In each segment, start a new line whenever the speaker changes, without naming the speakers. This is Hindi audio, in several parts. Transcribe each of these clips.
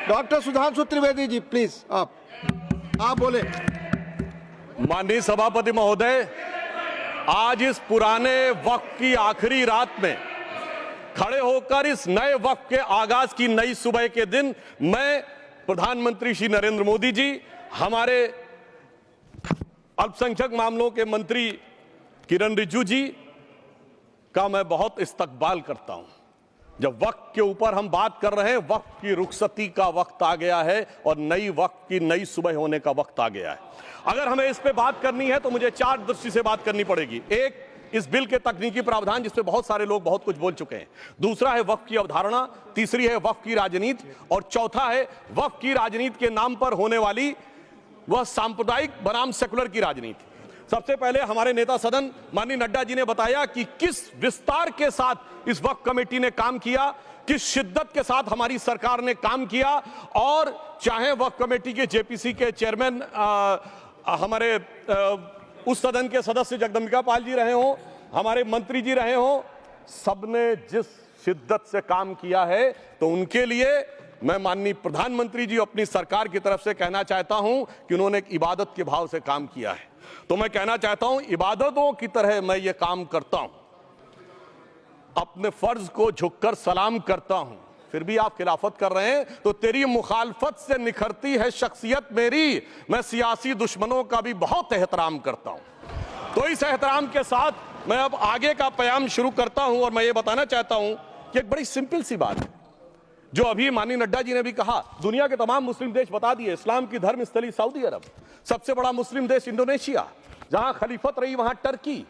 डॉक्टर सुधांशु त्रिवेदी जी प्लीज आप बोले।
माननीय सभापति महोदय, आज इस पुराने वक्त की आखिरी रात में खड़े होकर इस नए वक्त के आगाज की नई सुबह के दिन मैं प्रधानमंत्री श्री नरेंद्र मोदी जी, हमारे अल्पसंख्यक मामलों के मंत्री किरण रिजिजू जी का मैं बहुत इस्तकबाल करता हूं। जब वक्त के ऊपर हम बात कर रहे हैं, वक्त की रुखसती का वक्त आ गया है और नई वक्त की नई सुबह होने का वक्त आ गया है। अगर हमें इस पे बात करनी है तो मुझे चार दृष्टि से बात करनी पड़ेगी। एक, इस बिल के तकनीकी प्रावधान जिस पे बहुत सारे लोग बहुत कुछ बोल चुके हैं। दूसरा है वक्त की अवधारणा, तीसरी है वक्त की राजनीति और चौथा है वक्त की राजनीति के नाम पर होने वाली वह सांप्रदायिक बनाम सेकुलर की राजनीति। सबसे पहले हमारे नेता सदन माननीय नड्डा जी ने बताया कि किस विस्तार के साथ इस वक्त कमेटी ने काम किया, किस शिद्दत के साथ हमारी सरकार ने काम किया। और चाहे वक्त कमेटी के जेपीसी के चेयरमैन हमारे उस सदन के सदस्य जगदम्बिका पाल जी रहे हों, हमारे मंत्री जी रहे हों, सबने जिस शिद्दत से काम किया है, तो उनके लिए मैं माननीय प्रधानमंत्री जी अपनी सरकार की तरफ से कहना चाहता हूं कि उन्होंने एक इबादत के भाव से काम किया है। तो मैं कहना चाहता हूं, इबादतों की तरह मैं ये काम करता हूं, अपने फर्ज को झुककर सलाम करता हूं। फिर भी आप खिलाफत कर रहे हैं तो तेरी मुखालफत से निखरती है शख्सियत मेरी। मैं सियासी दुश्मनों का भी बहुत एहतराम करता हूं। तो इस एहतराम के साथ मैं अब आगे का बयान शुरू करता हूं और मैं ये बताना चाहता हूं कि एक बड़ी सिंपल सी बात है जो अभी माननीय नड्डा जी ने भी कहा। दुनिया के तमाम मुस्लिम देश बता दिए, इस्लाम की धर्म स्थली सऊदी अरब, सबसे बड़ा मुस्लिम देश इंडोनेशिया, जहां खलीफत रही वहां टर्की,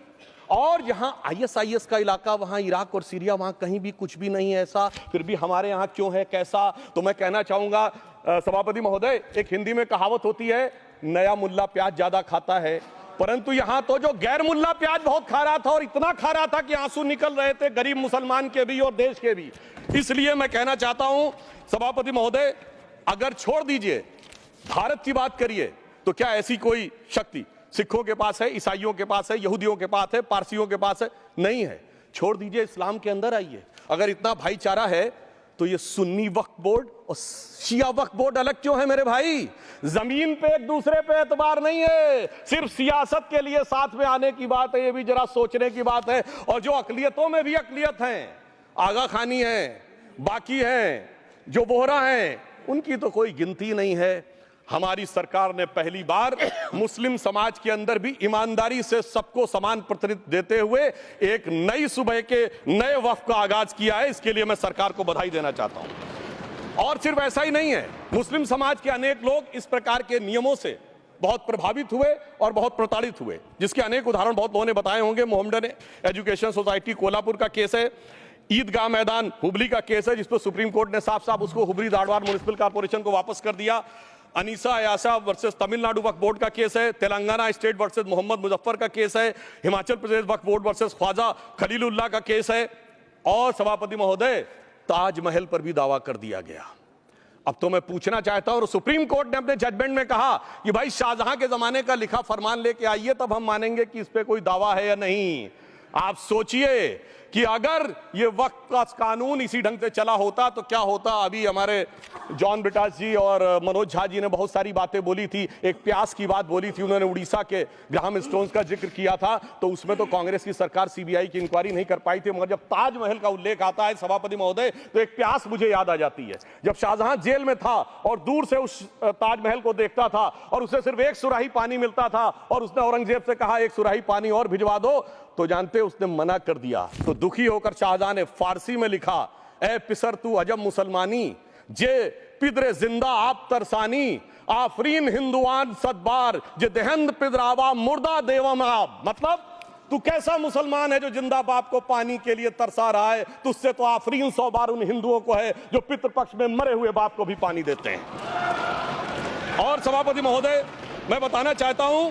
और जहां आईएसआईएस का इलाका वहां इराक और सीरिया, वहां कहीं भी कुछ भी नहीं है ऐसा। फिर भी हमारे यहां क्यों है, कैसा? तो मैं कहना चाहूंगा सभापति महोदय, एक हिंदी में कहावत होती है, नया मुल्ला प्याज ज्यादा खाता है, परंतु यहां तो जो गैर मुल्ला प्याज बहुत खा रहा था और इतना खा रहा था कि आंसू निकल रहे थे गरीब मुसलमान के भी और देश के भी। इसलिए मैं कहना चाहता हूं सभापति महोदय, अगर छोड़ दीजिए भारत की बात करिए तो क्या ऐसी कोई शक्ति सिखों के पास है, ईसाइयों के पास है, यहूदियों के पास है, पारसियों के पास है? नहीं है। छोड़ दीजिए, इस्लाम के अंदर आइए। अगर इतना भाईचारा है तो ये सुन्नी वक्फ बोर्ड और शिया वक्फ बोर्ड अलग क्यों है मेरे भाई? जमीन पे एक दूसरे पे एतबार नहीं है, सिर्फ सियासत के लिए साथ में आने की बात है। ये भी जरा सोचने की बात है। और जो अकलियतों में भी अकलियत है, आगा खानी है, बाकी है, जो बोहरा है, उनकी तो कोई गिनती नहीं है। हमारी सरकार ने पहली बार मुस्लिम समाज के अंदर भी ईमानदारी से सबको समान प्रतिनिधित्व देते हुए एक नई सुबह के नए वक्त का आगाज किया है। इसके लिए मैं सरकार को बधाई देना चाहता हूं। और सिर्फ ऐसा ही नहीं है, मुस्लिम समाज के अनेक लोग इस प्रकार के नियमों से बहुत प्रभावित हुए और बहुत प्रताड़ित हुए, जिसके अनेक उदाहरण बहुत लोगों ने बताए होंगे। मोहम्मडन एजुकेशन सोसाइटी कोल्हापुर का केस है, ईदगाह मैदान हुबली का केस है जिस पर सुप्रीम कोर्ट ने साफ साफ उसको हुबली धारवाड़ म्युनिसिपल कॉर्पोरेशन को वापस कर दिया। अनीसा अयासा वर्सेस तमिलनाडु वक्फ बोर्ड का केस है, तेलंगाना स्टेट वर्सेस मोहम्मद मुजफ्फर का केस है, हिमाचल प्रदेश वक्फ बोर्ड वर्सेस ख्वाजा खलीलुल्लाह का केस है, और सभापति महोदय ताजमहल पर भी दावा कर दिया गया। अब तो मैं पूछना चाहता हूं, और सुप्रीम कोर्ट ने अपने जजमेंट में कहा कि भाई शाहजहां के जमाने का लिखा फरमान लेके आइए, तब हम मानेंगे कि इस पे कोई दावा है या नहीं। आप सोचिए कि अगर ये वक्त का कानून इसी ढंग से चला होता तो क्या होता। अभी हमारे जॉन ब्रिटास जी और मनोज झा जी ने बहुत सारी बातें बोली थी। एक प्यास की बात बोली थी उन्होंने, उड़ीसा के ग्राहम स्टोन्स का जिक्र किया था, तो उसमें तो कांग्रेस की सरकार सीबीआई की इंक्वायरी नहीं कर पाई थी। मगर जब ताजमहल का उल्लेख आता है सभापति महोदय, तो एक प्यास मुझे याद आ जाती है। जब शाहजहां जेल में था और दूर से उस ताजमहल को देखता था और उसे सिर्फ एक सुराही पानी मिलता था और उसने औरंगजेब से कहा एक सुराही पानी और भिजवा दो, तो जानते उसने मना कर दिया। तो दुखी होकर शाहजहां ने फारसी में लिखा, ए पिसर तू अजब मुसलमानी, जे पिदरे जिंदा आप तरसानी, आफरीन हिंदुआन सदबार, जे देहंद पिदरावा मुर्दा देवम आप। मतलब तू कैसा मुसलमान है जो जिंदा बाप को पानी के लिए तरसा रहा है? तुझसे तो आफरीन 100 बार उन हिंदुओं को है जो पितृपक्ष में मरे हुए बाप को भी पानी देते हैं। और सभापति महोदय, मैं बताना चाहता हूं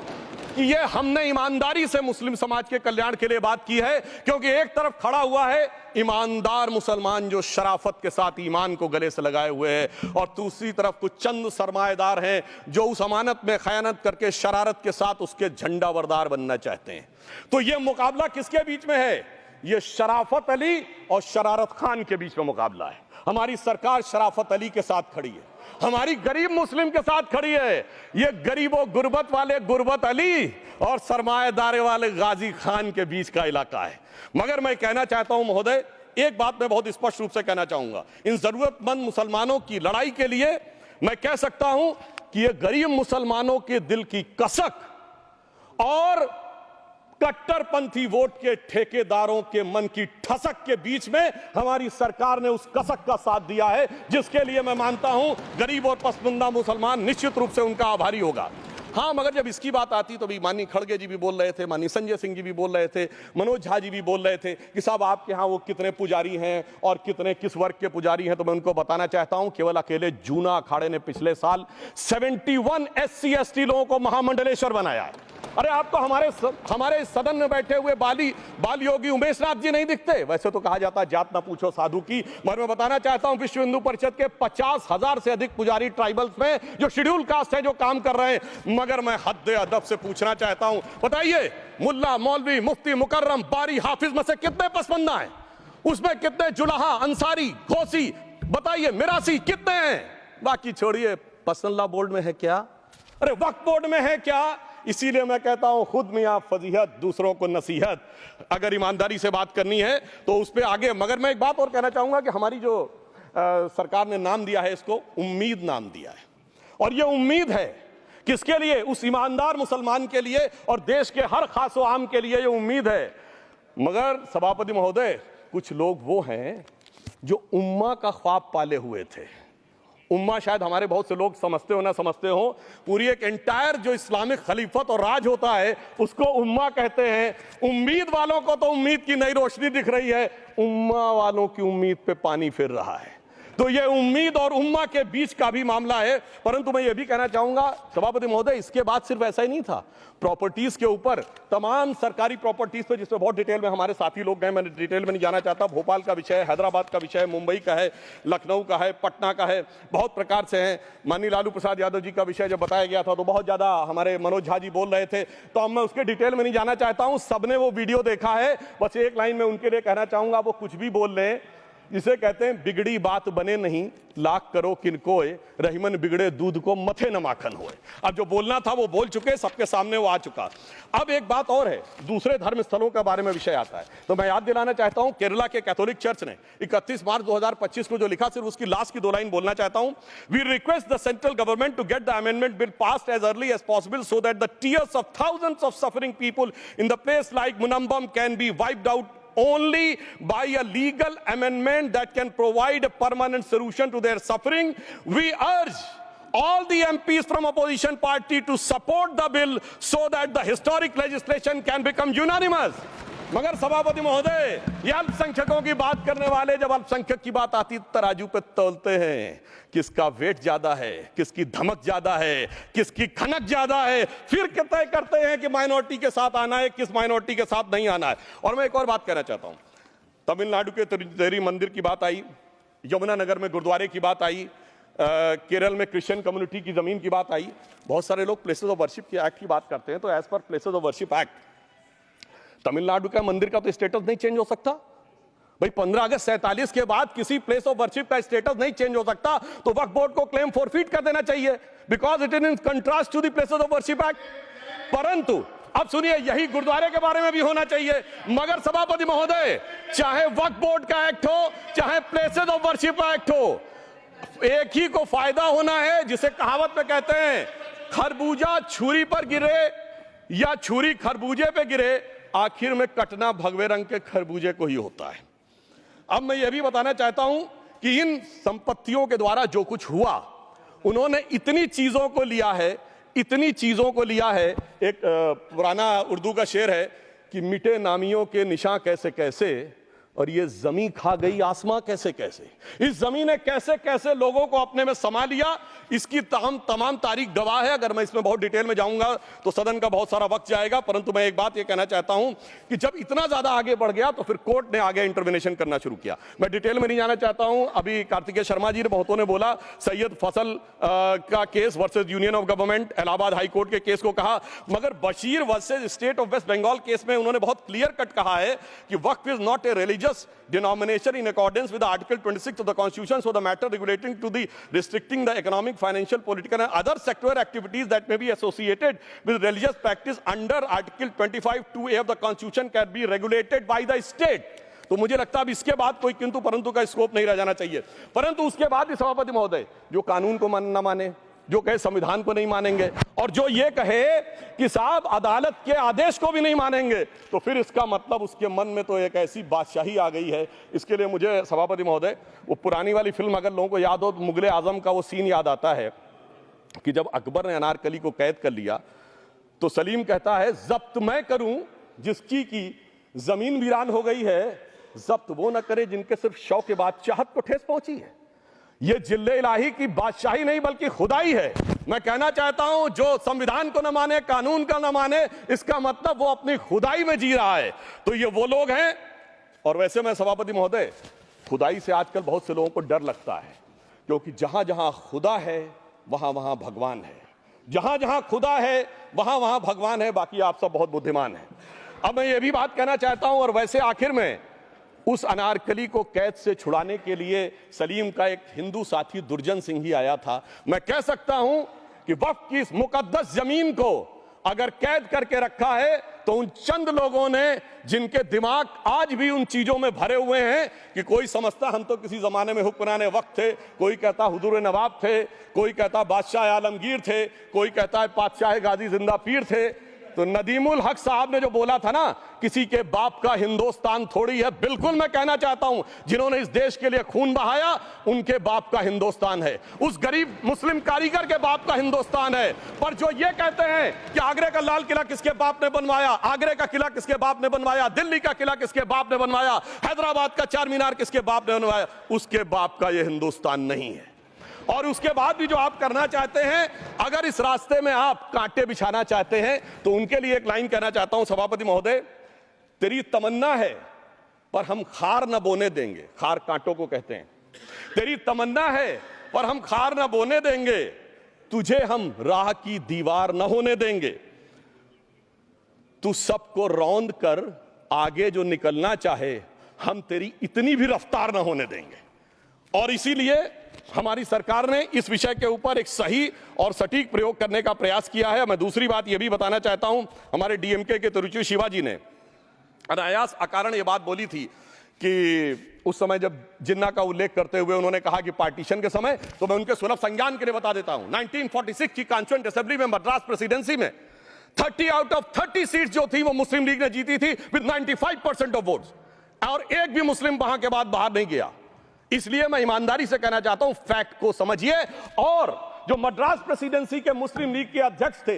कि ये हमने ईमानदारी से मुस्लिम समाज के कल्याण के लिए बात की है, क्योंकि एक तरफ खड़ा हुआ है ईमानदार मुसलमान जो शराफत के साथ ईमान को गले से लगाए हुए हैं, और दूसरी तरफ कुछ चंद सरमाएदार हैं जो उस अमानत में खयानत करके शरारत के साथ उसके झंडा बरदार बनना चाहते हैं। तो ये मुकाबला किसके बीच में है? ये शराफत अली और शरारत खान के बीच में मुकाबला है। हमारी सरकार शराफत अली के साथ खड़ी है, हमारी गरीब मुस्लिम के साथ खड़ी है। ये गरीबों गुर्बत वाले गुर्बत अली और सरमाएदारे वाले गाजी खान के बीच का इलाका है। मगर मैं कहना चाहता हूं महोदय, एक बात मैं बहुत स्पष्ट रूप से कहना चाहूंगा, इन जरूरतमंद मुसलमानों की लड़ाई के लिए मैं कह सकता हूं कि ये गरीब मुसलमानों के दिल की कसक और कट्टरपंथी वोट के ठेकेदारों के मन की ठसक के बीच में हमारी सरकार ने उस कसक का साथ दिया है, जिसके लिए मैं मानता हूं गरीब और पसमानदा मुसलमान निश्चित रूप से उनका आभारी होगा। हाँ, मगर जब इसकी बात आती तो भी माननीय खड़गे जी भी बोल रहे थे, माननीय संजय सिंह जी भी बोल रहे थे, मनोज झा जी भी बोल रहे थे कि साहब आपके यहाँ वो कितने पुजारी हैं और कितने किस वर्ग के पुजारी हैं। तो मैं उनको बताना चाहता हूं केवल अकेले जूना अखाड़े ने पिछले साल 71 SC ST लोगों को महामंडलेश्वर बनाया है। अरे आप तो हमारे सदन में बैठे हुए बाल योगी उमेश नाथ जी नहीं दिखते। वैसे तो कहा जाता है जात ना पूछो साधु की, मगर मैं बताना चाहता हूं विश्व हिंदू परिषद के 50,000 से अधिक पुजारी ट्राइबल्स में जो शेड्यूल कास्ट है जो काम कर रहे हैं। मगर मैं हद अदब से पूछना चाहता हूं, बताइए मुल्ला मौलवी मुफ्ती मुकर्रम बारी हाफिज में से कितने पसमंदा हैं? उसमें कितने जुलाहा अंसारी घोसी बताइए मिरासी कितने हैं? बाकी छोड़िए, पसंदला बोर्ड में है क्या? अरे वक्फ बोर्ड में है क्या? इसीलिए मैं कहता हूं खुद मियां फजीहत दूसरों को नसीहत। अगर ईमानदारी से बात करनी है तो उस पर आगे। मगर मैं एक बात और कहना चाहूंगा कि हमारी जो सरकार ने नाम दिया है, इसको उम्मीद नाम दिया है, और ये उम्मीद है किसके लिए? उस ईमानदार मुसलमान के लिए और देश के हर खास व आम के लिए ये उम्मीद है। मगर सभापति महोदय, कुछ लोग वो हैं जो उम्मा का ख्वाब पाले हुए थे। उम्मा शायद हमारे बहुत से लोग समझते हो ना समझते हो, पूरी एक एंटायर जो इस्लामिक खलीफत और राज होता है उसको उम्मा कहते हैं। उम्मीद वालों को तो उम्मीद की नई रोशनी दिख रही है, उम्मा वालों की उम्मीद पे पानी फिर रहा है। तो ये उम्मीद और उम्मा के बीच का भी मामला है। परंतु मैं ये भी कहना चाहूंगा सभापति महोदय, इसके बाद सिर्फ ऐसा ही नहीं था, प्रॉपर्टीज के ऊपर तमाम सरकारी प्रॉपर्टीज पे जिसमें बहुत डिटेल में हमारे साथी लोग गए, मैं डिटेल में नहीं जाना चाहता। भोपाल का विषय है, हैदराबाद का विषय है, मुंबई का है, लखनऊ का है, पटना का है, बहुत प्रकार से है। माननीय लालू प्रसाद यादव जी का विषय जब बताया गया था तो बहुत ज्यादा हमारे मनोज झा जी बोल रहे थे, तो अब मैं उसके डिटेल में नहीं जाना चाहता हूं। सबने वो वीडियो देखा है। बस एक लाइन में उनके लिए कहना चाहूंगा, वो कुछ भी बोल रहे हैं, जिसे कहते हैं बिगड़ी बात बने नहीं, लाख करो किनकोए, रहीमन बिगड़े दूध को मथे न माखन होए। अब जो बोलना था वो बोल चुके, सबके सामने वो आ चुका। अब एक बात और है, दूसरे धर्म स्थलों के बारे में विषय आता है, तो मैं याद दिलाना चाहता हूं केरला के कैथोलिक चर्च ने 31 मार्च 2025 को जो लिखा, सिर्फ उसकी लास्ट की 2 लाइन बोलना चाहता हूं। We request the central government to get the amendment bill passed as early as possible so that the tears of thousands of suffering people in the place like Munambam can be wiped out only by a legal amendment that can provide a permanent solution to their suffering. We urge all the MPs from opposition party to support the bill so that the historic legislation can become unanimous. मगर सभापति महोदय, ये अल्पसंख्यकों की बात करने वाले जब अल्पसंख्यक की बात आती तराजू पे तौलते हैं, किसका वेट ज्यादा है, किसकी धमक ज्यादा है, किसकी खनक ज्यादा है, फिर तय करते हैं कि माइनॉरिटी के साथ आना है, किस माइनॉरिटी के साथ नहीं आना है। और मैं एक और बात कहना चाहता हूं, तमिलनाडु के तिरुचेरी मंदिर की बात आई, यमुनानगर में गुरुद्वारे की बात आई, केरल में क्रिश्चियन कम्युनिटी की जमीन की बात आई। बहुत सारे लोग प्लेसेस ऑफ वर्शिप के एक्ट की बात करते हैं, तो as per places of worship act Tamil Nadu का मंदिर का तो स्टेटस नहीं चेंज हो सकता भाई। 15 अगस्त 47 के बाद किसी प्लेस ऑफ वर्शिप का स्टेटस नहीं चेंज हो सकता, तो वक्फ बोर्ड को क्लेम फॉरफीट कर देना चाहिए, because it is in contrast to the places of worship act. परंतु अब सुनिए, यही गुरुद्वारे के बारे में भी होना चाहिए। मगर सभापति महोदय, चाहे वक्फ बोर्ड का एक्ट हो, चाहे प्लेसेस ऑफ वर्शिप एक्ट हो, एक ही को फायदा होना है, जिसे कहावत में कहते हैं खरबूजा छुरी पर गिरे या छुरी खरबूजे पे गिरे, आखिर में कटना भगवे रंग के खरबूजे को ही होता है। अब मैं यह भी बताना चाहता हूं कि इन संपत्तियों के द्वारा जो कुछ हुआ, उन्होंने इतनी चीजों को लिया है, इतनी चीजों को लिया है। एक पुराना उर्दू का शेर है कि मिटे नामियों के निशान कैसे कैसे, और ये जमीन खा गई आसमां कैसे कैसे। इस जमीन ने कैसे कैसे लोगों को अपने में समा लिया, इसकी तमाम तारीख गवाह है। अगर मैं इसमें बहुत डिटेल में जाऊंगा तो सदन का बहुत सारा वक्त जाएगा, परंतु मैं एक बात ये कहना चाहता हूं कि जब इतना ज्यादा आगे बढ़ गया तो फिर कोर्ट ने आगे इंटरवेंशन करना शुरू किया। मैं डिटेल में नहीं जाना चाहता हूं। अभी कार्तिकेय शर्मा जी ने बहुतों ने बोला सैयद फसल का case versus union of government, Allahabad high court के केस को कहा, मगर Bashir versus state of West Bengal case में उन्होंने बहुत क्लियर कट कहा है कि waqf is not a religion religious denomination in accordance with Article 26 of the Constitution, so the matter regulating to the restricting the economic, financial, political and other sectoral activities that may be associated with religious practice under Article 25(2)(a) of the Constitution can be regulated by the state. तो मुझे लगता है अब इसके बाद कोई किंतु परंतु का स्कोप नहीं रह जाना चाहिए। परंतु उसके बाद भी सभापति महोदय जो कानून को न माने, जो कहे संविधान को नहीं मानेंगे और जो ये कहे कि साहब अदालत के आदेश को भी नहीं मानेंगे, तो फिर इसका मतलब उसके मन में तो एक ऐसी बादशाही आ गई है। इसके लिए मुझे सभापति महोदय वो पुरानी वाली फिल्म अगर लोगों को याद हो तो मुगले आजम का वो सीन याद आता है कि जब अकबर ने अनारकली को कैद कर लिया तो सलीम कहता है जब्त मैं करूं जिसकी की जमीन वीरान हो गई है, जब्त वो न करे जिनके सिर्फ शौक के बाद चाहत को ठेस पहुंची है। ये जिल्ले इलाही की बादशाही नहीं बल्कि खुदाई है। मैं कहना चाहता हूं जो संविधान को न माने, कानून का न माने, इसका मतलब वो अपनी खुदाई में जी रहा है। तो ये वो लोग हैं। और वैसे मैं सभापति महोदय खुदाई से आजकल बहुत से लोगों को डर लगता है, क्योंकि जहां जहां खुदा है वहां वहां भगवान है, जहां जहां खुदा है वहां वहां भगवान है। बाकी आप सब बहुत बुद्धिमान हैं। अब मैं ये भी बात कहना चाहता हूं, और वैसे आखिर में उस अनारकली को कैद से छुड़ाने के लिए सलीम का एक हिंदू साथी दुर्जन सिंह ही आया था। मैं कह सकता हूं कि वक्फ की इस मुकद्दस जमीन को अगर कैद करके रखा है तो उन चंद लोगों ने जिनके दिमाग आज भी उन चीजों में भरे हुए हैं कि कोई समझता हम तो किसी जमाने में हुक्मरान वक्त थे, कोई कहता हुजूर नवाब थे, कोई कहता बादशाह आलमगीर थे, कोई कहता है बादशाह गाजी जिंदा पीर थे। तो नदीमुल हक साहब ने जो बोला था ना, किसी के बाप का हिंदुस्तान थोड़ी है, बिल्कुल मैं कहना चाहता हूं जिन्होंने इस देश के लिए खून बहाया उनके बाप का हिंदुस्तान है, उस गरीब मुस्लिम कारीगर के बाप का हिंदुस्तान है। पर जो ये कहते हैं कि आगरे का लाल किला किसके बाप ने बनवाया, आगरे का किला किसके बाप ने बनवाया, दिल्ली का किला किसके बाप ने बनवाया, हैदराबाद का चार मीनार किसके बाप ने बनवाया, उसके बाप का यह हिंदुस्तान नहीं है। और उसके बाद भी जो आप करना चाहते हैं, अगर इस रास्ते में आप कांटे बिछाना चाहते हैं, तो उनके लिए एक लाइन कहना चाहता हूं सभापति महोदय, तेरी तमन्ना है पर हम खार न बोने देंगे, खार कांटों को कहते हैं, तेरी तमन्ना है पर हम खार न बोने देंगे, तुझे हम राह की दीवार न होने देंगे, तू सबको रौंद कर आगे जो निकलना चाहे हम तेरी इतनी भी रफ्तार न होने देंगे। और इसीलिए हमारी सरकार ने इस विषय के ऊपर एक सही और सटीक प्रयोग करने का प्रयास किया है। मैं दूसरी बात यह भी बताना चाहता हूं, हमारे डीएमके के तिरुचि शिवाजी ने अनायास अकारण यह बात बोली थी कि उस समय जब जिन्ना का उल्लेख करते हुए उन्होंने कहा कि पार्टीशन के समय, तो मैं उनके सुलभ संज्ञान के लिए बता देता हूं, 1946 की कॉन्स्टिट्यूएंट असेंबली में मद्रास प्रेसिडेंसी में 30 आउट ऑफ 30 सीट जो थी वो मुस्लिम लीग ने जीती थी विद 95% ऑफ वोट्स, और एक भी मुस्लिम वहां के बाद बाहर नहीं गया। इसलिए मैं ईमानदारी से कहना चाहता हूं, फैक्ट को समझिए। और जो मद्रास प्रेसिडेंसी के मुस्लिम लीग के अध्यक्ष थे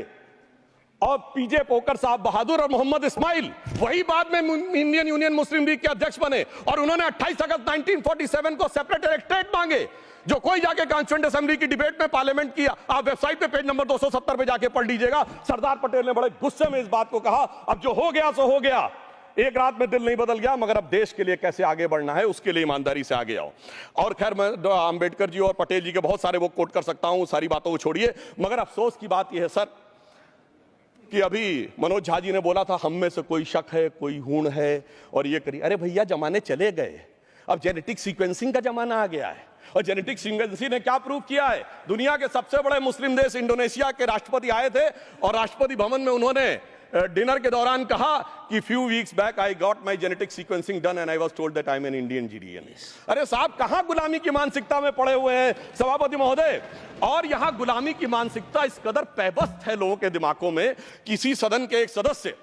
और पीजे पोकर साहब बहादुर और मोहम्मद इस्माइल, वही बाद में इंडियन यूनियन मुस्लिम लीग के अध्यक्ष बने, और उन्होंने 28 अगस्त 1947 को सेपरेट इलेक्टेड मांगे, जो कोई जाके कॉन्स्टिट्यूएंट असेंबली की डिबेट में पार्लियामेंट किया, आप वेबसाइट पे पेज नंबर 270 पे जाके पढ़ लीजिएगा। सरदार पटेल ने बड़े गुस्से में इस बात को कहा, अब जो हो गया सो हो गया, एक रात में दिल नहीं बदल गया, मगर अब देश के लिए कैसे आगे बढ़ना है उसके लिए ईमानदारी से आगे आओ। और खैर मैं अंबेडकर जी और पटेल जी के बहुत सारे वो कोट कर सकता हूं, सारी बातों को छोड़िए, मगर अफसोस की बात यह है सर कि अभी मनोज झा जी ने बोला था हम में से कोई शक है, कोई हूण है और ये करिए। अरे भैया जमाने चले गए, अब जेनेटिक सीक्वेंसिंग का जमाना आ गया है, और जेनेटिक सीक्वेंसिंग ने क्या प्रूव किया है, दुनिया के सबसे बड़े मुस्लिम देश इंडोनेशिया के राष्ट्रपति आए थे और राष्ट्रपति भवन में उन्होंने डिनर के दौरान कहा कि few weeks back I got my genetic sequencing done and I was told that I am an Indian GDN. अरे साहब कहां गुलामी की मानसिकता में पड़े हुए हैं सभापति महोदय। और यहां गुलामी की मानसिकता इस कदर पैबस्त है लोगों के दिमागों में, किसी सदन के एक सदस्य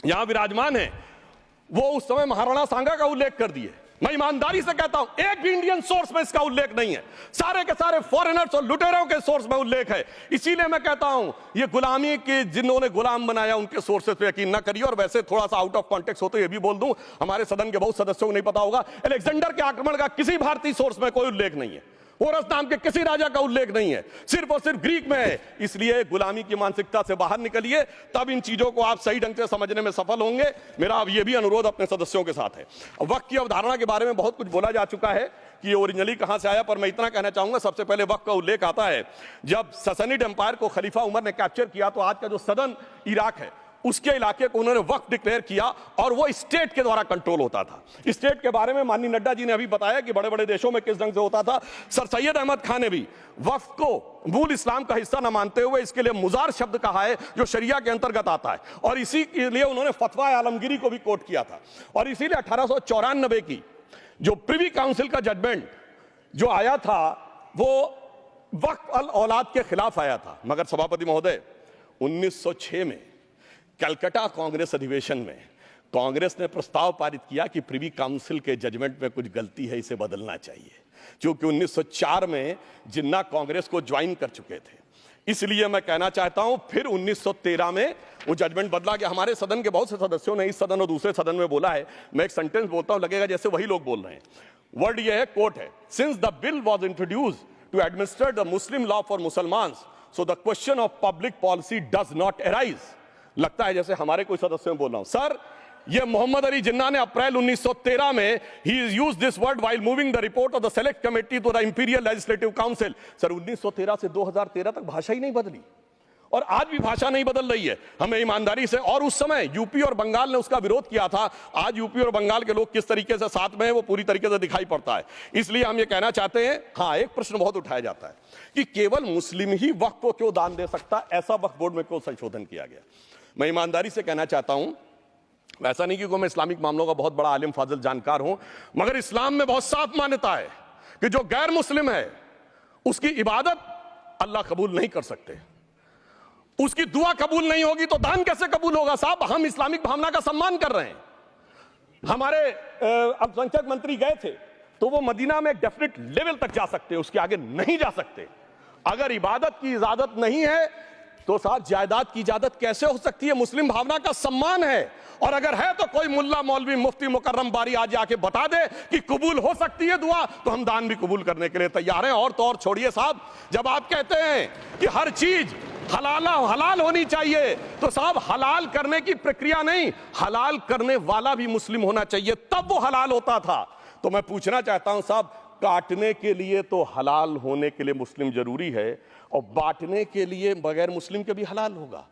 यहां विराजमान है, वो उस समय महाराणा सांगा का उल्लेख कर दिए। मैं ईमानदारी से कहता हूं एक भी इंडियन सोर्स में इसका उल्लेख नहीं है, सारे के सारे फॉरेनर्स और लुटेरों के सोर्स में उल्लेख है। इसीलिए मैं कहता हूं ये गुलामी के जिन्होंने गुलाम बनाया उनके सोर्सेस पे यकीन ना करिए। और वैसे थोड़ा सा आउट ऑफ कॉन्टेक्स्ट हो तो ये भी बोल दूं, हमारे सदन के बहुत सदस्यों को नहीं पता होगा, अलेक्जेंडर के आक्रमण का किसी भारतीय सोर्स में कोई उल्लेख नहीं है, होरस नाम के किसी राजा का उल्लेख नहीं है, सिर्फ और सिर्फ ग्रीक में है। इसलिए गुलामी की मानसिकता से बाहर निकलिए, तब इन चीजों को आप सही ढंग से समझने में सफल होंगे। मेरा अब यह भी अनुरोध अपने सदस्यों के साथ है। वक्त की अवधारणा के बारे में बहुत कुछ बोला जा चुका है कि ये ओरिजिनली कहां से आया, पर मैं इतना कहना चाहूंगा, सबसे पहले वक्त का उल्लेख आता है जब ससनिड एम्पायर को खलीफा उमर ने कैप्चर किया, तो आज का जो सदर्न इराक है उसके इलाके को उन्होंने वक्फ डिक्लेयर किया और वो स्टेट के द्वारा कंट्रोल होता था। स्टेट के बारे में माननीय नड्डा जी ने अभी बताया कि बड़े बड़े देशों में किस ढंग से होता था। सर सैयद अहमद खान ने भी वक्फ को मूल इस्लाम का हिस्सा न मानते हुए इसके लिए मुजार शब्द कहा है जो शरिया के अंतर्गत आता है, और इसी के लिए उन्होंने फतवा आलमगीरी को भी कोट किया था। और इसीलिए 1894 की जो प्रिवी काउंसिल का जजमेंट जो आया था वो वक्फ अल औलाद के खिलाफ आया था। मगर सभापति महोदय 1906 में कलकत्ता कांग्रेस अधिवेशन में कांग्रेस ने प्रस्ताव पारित किया कि प्रिवी काउंसिल के जजमेंट में कुछ गलती है, इसे बदलना चाहिए। क्योंकि 1904 में जिन्ना कांग्रेस को ज्वाइन कर चुके थे, इसलिए मैं कहना चाहता हूं फिर 1913 में वो जजमेंट बदला गया। हमारे सदन के बहुत से सदस्यों ने इस सदन और दूसरे सदन में बोला है, मैं एक सेंटेंस बोलता हूं लगेगा जैसे वही लोग बोल रहे हैं। वर्ड ये है, कोट है, since the bill was introduced to administer the Muslim law for Mussalmans so the question of public policy does not arise. लगता है जैसे हमारे कोई सदस्यों में बोल रहा हूं। सर ये मोहम्मद अली जिन्ना ने अप्रैल 1913 में ही used this word while moving the report of the select committee to the imperial legislative council. Sir 1913 से 2013 तक भाषा ही नहीं बदली और आज भी भाषा नहीं बदल रही है। हमें ईमानदारी से, और उस समय यूपी और बंगाल ने उसका विरोध किया था, आज यूपी और बंगाल के लोग किस तरीके से साथ में है वो पूरी तरीके से दिखाई पड़ता है। इसलिए हम ये कहना चाहते हैं, हाँ एक प्रश्न बहुत उठाया जाता है कि केवल मुस्लिम ही वक्फ को क्यों दान दे सकता, ऐसा वक्फ बोर्ड में क्यों संशोधन किया गया। मैं ईमानदारी से कहना चाहता हूं, ऐसा नहीं कि मैं इस्लामिक मामलों का बहुत बड़ा आलिम फाजिल जानकार हूं, मगर इस्लाम में बहुत साफ मान्यता है कि जो गैर मुस्लिम है उसकी इबादत अल्लाह कबूल नहीं कर सकते, उसकी दुआ कबूल नहीं होगी तो दान कैसे कबूल होगा। साहब हम इस्लामिक भावना का सम्मान कर रहे हैं। हमारे अल्पसंख्यक मंत्री गए थे तो वो मदीना में एक डेफिनेट लेवल तक जा सकते हैं, उसके आगे नहीं जा सकते। अगर इबादत की इजाजत नहीं है तो साथ जायदाद की इजाजत कैसे हो सकती है। मुस्लिम भावना का सम्मान है, और अगर है तो कोई मुल्ला मौलवी मुफ्ती मुकर्रम बारी आज आके बता दे कि कबूल हो सकती है दुआ, तो हम दान भी कबूल करने के लिए तैयार हैं। और तो और छोड़िए साहब, जब आप कहते हैं कि हर चीज हलाल होनी चाहिए, तो साहब हलाल करने की प्रक्रिया नहीं, हलाल करने वाला भी मुस्लिम होना चाहिए, तब वो हलाल होता था। तो मैं पूछना चाहता हूं साहब, काटने के लिए तो हलाल होने के लिए मुस्लिम जरूरी है और बांटने के लिए बगैर मुस्लिम के भी हलाल होगा,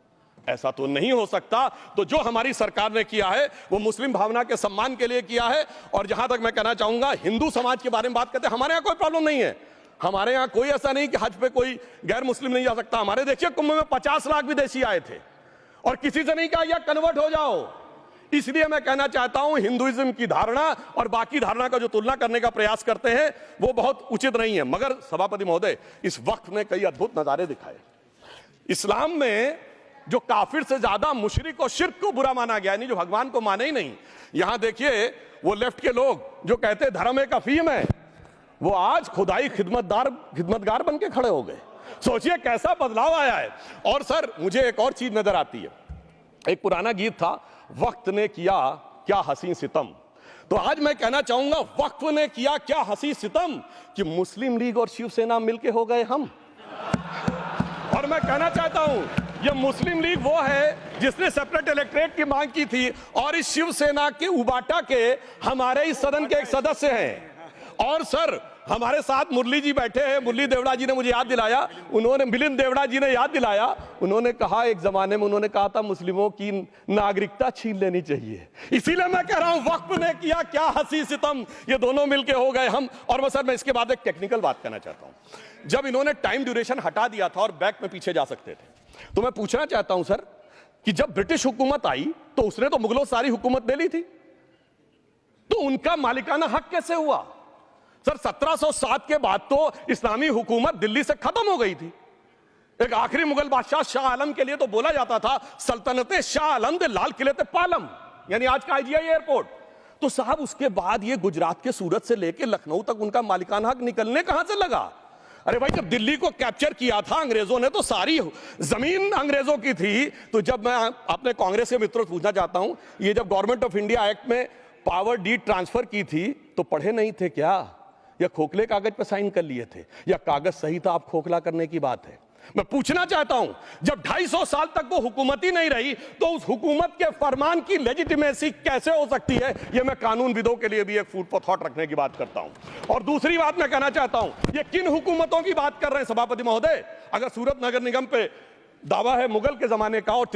ऐसा तो नहीं हो सकता। तो जो हमारी सरकार ने किया है वो मुस्लिम भावना के सम्मान के लिए किया है। और जहां तक मैं कहना चाहूंगा, हिंदू समाज के बारे में बात करते हैं, हमारे यहां कोई प्रॉब्लम नहीं है। हमारे यहां कोई ऐसा नहीं कि हज पे कोई गैर मुस्लिम नहीं जा सकता। हमारे देखिए कुंभ में 50 लाख विदेशी आए थे और किसी से नहीं कहा या कन्वर्ट हो जाओ। इसलिए मैं कहना चाहता हूं, हिंदुइज्म की धारणा और बाकी धारणा का जो तुलना करने का प्रयास करते हैं वो बहुत उचित नहीं है। मगर सभापति महोदय, इस वक्त ने कई अद्भुत नजारे दिखाए। इस्लाम में जो काफिर से ज्यादा मुशरिक और शिर्क को बुरा माना गया, नहीं जो भगवान को माने ही नहीं। यहां देखिए वो लेफ्ट के लोग जो कहते हैं धर्म एक अफीम है, वो आज खुदाई खिदमतगार बन के खड़े हो गए। सोचिए कैसा बदलाव आया है। और सर मुझे एक और चीज नजर आती है, एक पुराना गीत था, वक्त ने किया क्या हसी सितम। तो आज मैं कहना चाहूंगा, वक्त ने किया क्या हसी सितम कि मुस्लिम लीग और शिवसेना मिलके हो गए हम। और मैं कहना चाहता हूं, ये मुस्लिम लीग वो है जिसने सेपरेट इलेक्टोरेट की मांग की थी, और इस शिवसेना के उबाटा के हमारे इस सदन के एक सदस्य हैं। और सर हमारे साथ मुरली जी बैठे हैं, मुरली देवड़ा जी ने मुझे याद दिलाया, उन्होंने मिलिंद देवड़ा जी ने याद दिलाया, उन्होंने कहा एक जमाने में उन्होंने कहा था मुस्लिमों की नागरिकता छीन लेनी चाहिए। इसीलिए मैं कह रहा हूं, वक्त ने किया क्या हसी सितम, ये दोनों मिलके हो गए हम। और सर मैं इसके बाद एक टेक्निकल बात करना चाहता हूं। जब इन्होंने टाइम ड्यूरेशन हटा दिया था और बैक में पीछे जा सकते थे, तो मैं पूछना चाहता हूं सर कि जब ब्रिटिश हुकूमत आई तो उसने तो मुगलों सारी हुकूमत ले ली थी, तो उनका मालिकाना हक कैसे हुआ। सर 1707 के बाद तो इस्लामी हुकूमत दिल्ली से खत्म हो गई थी। एक आखिरी मुगल बादशाह शाह आलम के लिए तो बोला जाता था सल्तनते शाह आलम दे लाल किले ते पालम, यानी आज का IGI एयरपोर्ट। तो साहब उसके बाद ये गुजरात के सूरत से लेकर लखनऊ तक उनका मालिकाना हक निकलने कहां से लगा। अरे भाई जब दिल्ली को कैप्चर किया था अंग्रेजों ने तो सारी जमीन अंग्रेजों की थी। तो जब मैं अपने कांग्रेस के मित्रों से पूछना चाहता हूं, ये जब गवर्नमेंट ऑफ इंडिया एक्ट में पावर डीड ट्रांसफर की थी तो पढ़े नहीं थे क्या, या खोखले कागज पर साइन कर लिए थे, या कागज सही था आप खोखला करने की बात है। मैं पूछना चाहता हूं, जब 250 साल तक वो हुकूमत ही नहीं रही तो उस हुकूमत के फरमान की लेजिटिमेसी कैसे हो सकती है। ये मैं कानून विदों के लिए भी एक फूड फॉर थॉट रखने की बात करता हूं। और दूसरी बात मैं कहना चाहता हूं, ये किन हुकूमतों की बात कर रहे हैं सभापति महोदय। अगर सूरत नगर निगम पे दावा है मुगल के जमाने का और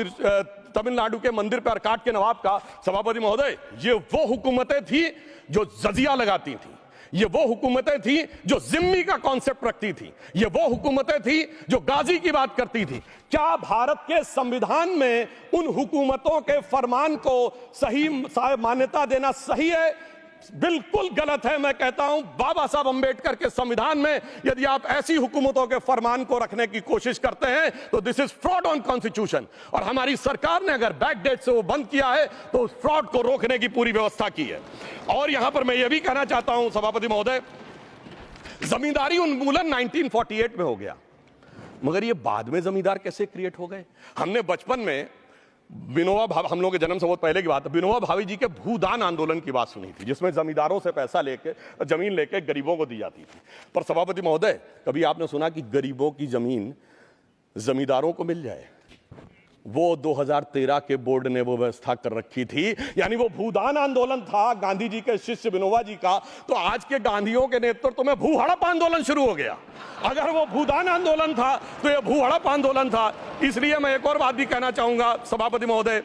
तमिलनाडु के मंदिर पर अरकाट के नवाब का। सभापति महोदय, ये वो हुकूमतें थी जो जजिया लगाती थी, ये वो हुकूमतें थी जो जिम्मी का कॉन्सेप्ट रखती थी, ये वो हुकूमतें थी जो गाजी की बात करती थी। क्या भारत के संविधान में उन हुकूमतों के फरमान को सही मान्यता देना सही है? बिल्कुल गलत है। मैं कहता हूं बाबा साहब अंबेडकर के संविधान में यदि आप ऐसी हुकूमतों के फरमान को रखने की कोशिश करते हैं तो this is fraud on constitution. और हमारी सरकार ने अगर बैकडेट से वो बंद किया है तो उस फ्रॉड को रोकने की पूरी व्यवस्था की है। और यहां पर मैं ये भी कहना चाहता हूं सभापति महोदय, जमींदारी उन्मूलन 1948 में हो गया, मगर ये बाद में जमींदार कैसे क्रिएट हो गए? हमने बचपन में विनोबा भावे, हम लोगों के जन्म से बहुत पहले की बात है, विनोबा भावे जी के भूदान आंदोलन की बात सुनी थी, जिसमें जमींदारों से पैसा लेके जमीन लेके गरीबों को दी जाती थी। पर सभापति महोदय, कभी आपने सुना कि गरीबों की जमीन जमींदारों को मिल जाए? वो 2013 के बोर्ड ने वो व्यवस्था कर रखी थी। यानी वो भूदान आंदोलन था गांधी जी के शिष्य विनोबा जी का, तो आज के गांधियों के नेतृत्व में भू हड़प आंदोलन शुरू हो गया। अगर वो भूदान आंदोलन था तो ये भू हड़प आंदोलन था। इसलिए मैं एक और बात भी कहना चाहूंगा सभापति महोदय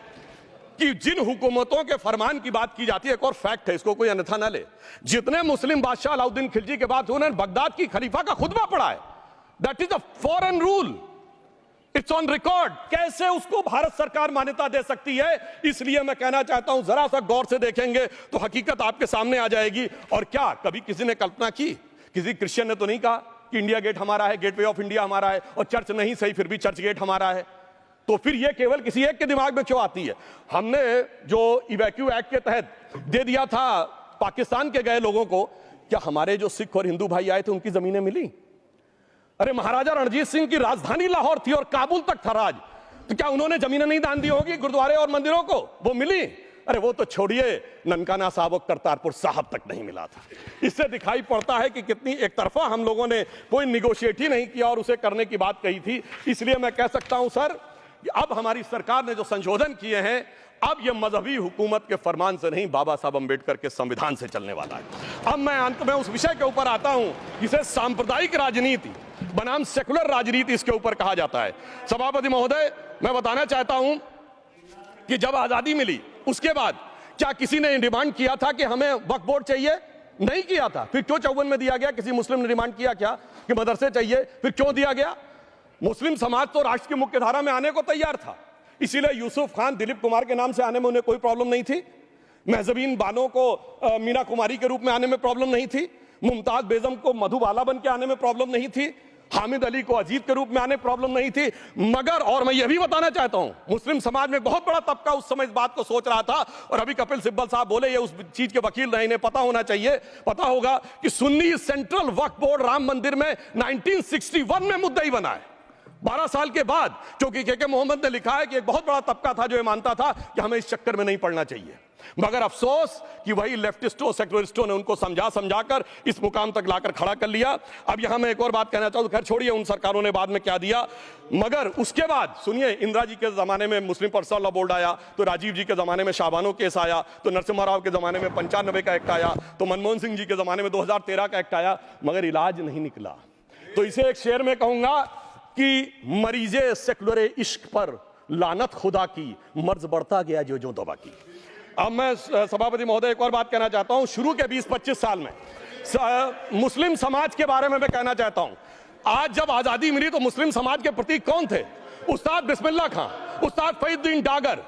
कि जिन हुकूमतों के फरमान की बात की जाती है, एक और फैक्ट है, इसको कोई अन्यथा ना ले, जितने मुस्लिम बादशाह अलाउद्दीन खिलजी के बाद उन्होंने बगदाद की खलीफा का खुतबा पढ़ा है। That is a foreign rule, it's on record. कैसे उसको भारत सरकार मान्यता दे सकती है? इसलिए मैं कहना चाहता हूं जरा सा गौर से देखेंगे तो हकीकत आपके सामने आ जाएगी। और क्या कभी किसी ने कल्पना की, किसी क्रिश्चियन ने तो नहीं कहा कि इंडिया गेट हमारा है, गेटवे ऑफ इंडिया हमारा है, और चर्च नहीं सही फिर भी चर्च गेट हमारा है? तो फिर यह केवल किसी एक के दिमाग में क्यों आती है? हमने जो इवैक्यू एक्ट के तहत दे दिया था पाकिस्तान के गए लोगों को, क्या हमारे जो सिख और हिंदू भाई आए थे उनकी जमीनें मिली? अरे महाराजा रणजीत सिंह की राजधानी लाहौर थी और काबुल तक था राज, तो क्या उन्होंने जमीनें नहीं दान दी होगी गुरुद्वारे और मंदिरों को? वो मिली। अरे वो तो छोड़िए, ननकाना साहब और करतारपुर साहब तक नहीं मिला था। इससे दिखाई पड़ता है कि कितनी एक तरफा हम लोगों ने कोई निगोशिएट ही नहीं किया और उसे करने की बात कही थी। इसलिए मैं कह सकता हूं सर कि अब हमारी सरकार ने जो संशोधन किए हैं, अब यह मजहबी हुकूमत के फरमान से नहीं, बाबा साहब अंबेडकर के संविधान से चलने वाला है। अब मैं अंत में उस विषय के ऊपर आता हूं जिसे सांप्रदायिक राजनीति बनाम सेकुलर राजनीति इसके ऊपर कहा जाता है। सभापति महोदय, मैं बताना चाहता हूं कि जब आजादी मिली उसके बाद क्या किसी ने डिमांड किया था कि हमें वक्फ बोर्ड चाहिए? नहीं किया था। फिर क्यों 54 में दिया गया? किसी मुस्लिम ने डिमांड किया क्या कि मदरसे चाहिए? फिर क्यों दिया गया? मुस्लिम समाज तो राष्ट्र की मुख्य धारा में आने को तैयार था, इसीलिए यूसुफ खान, दिलीप कुमार के नाम से आने में उन्हें कोई प्रॉब्लम नहीं थी। महजबीन बानो को मीना कुमारी के रूप में आने में प्रॉब्लम नहीं थी। मुमताज बेगम को मधुबाला बन के आने में प्रॉब्लम नहीं थी। हामिद अली को अजीत के रूप में आने प्रॉब्लम नहीं थी। मगर और मैं यह भी बताना चाहता हूं, मुस्लिम समाज में बहुत बड़ा तबका उस समय इस बात को सोच रहा था, और अभी कपिल सिब्बल साहब बोले, ये उस चीज के वकील नहीं, इन्हें पता होना चाहिए, पता होगा कि सुन्नी सेंट्रल वक्फ बोर्ड राम मंदिर में 1961 में मुद्दई बना है, 12 साल के बाद। क्योंकि के मोहम्मद ने लिखा है कि एक बहुत बड़ा तबका था जो ये मानता था कि हमें इस चक्कर में नहीं पड़ना चाहिए। मगर अफसोस कि वही लेफ्टिस्टों, सेकुलरिस्टों ने उनको समझाकर इस मुकाम तक लाकर खड़ा कर लिया। अब यहां मैं एक और बात कहना चाहूं, खैर छोड़िए उन सरकारों ने बाद में क्या दिया, मगर उसके बाद सुनिए, इंदिरा जी के जमाने में मुस्लिम पर्सनल लॉ बोर्ड आया, तो राजीव जी के जमाने में शाहबानो केस आया, तो नरसिम्हा राव के जमाने में 95 का एक्ट आया, तो मनमोहन सिंह जी के जमाने में 2013 का एक्ट आया, मगर इलाज नहीं निकला। तो इसे एक शेर में कहूंगा कि मरीजे सेकुलर इश्क पर लानत खुदा की, मर्ज बढ़ता गया जो जो दबा की। अब मैं सभापति महोदय एक और बात कहना चाहता हूं, शुरू के 20-25 साल में मुस्लिम समाज के बारे में मैं कहना चाहता हूं। आज जब आजादी मिली तो मुस्लिम समाज के प्रतीक कौन थे? उस्ताद बिस्मिल्लाह खां, उस्ताद फरीदुद्दीन डागर,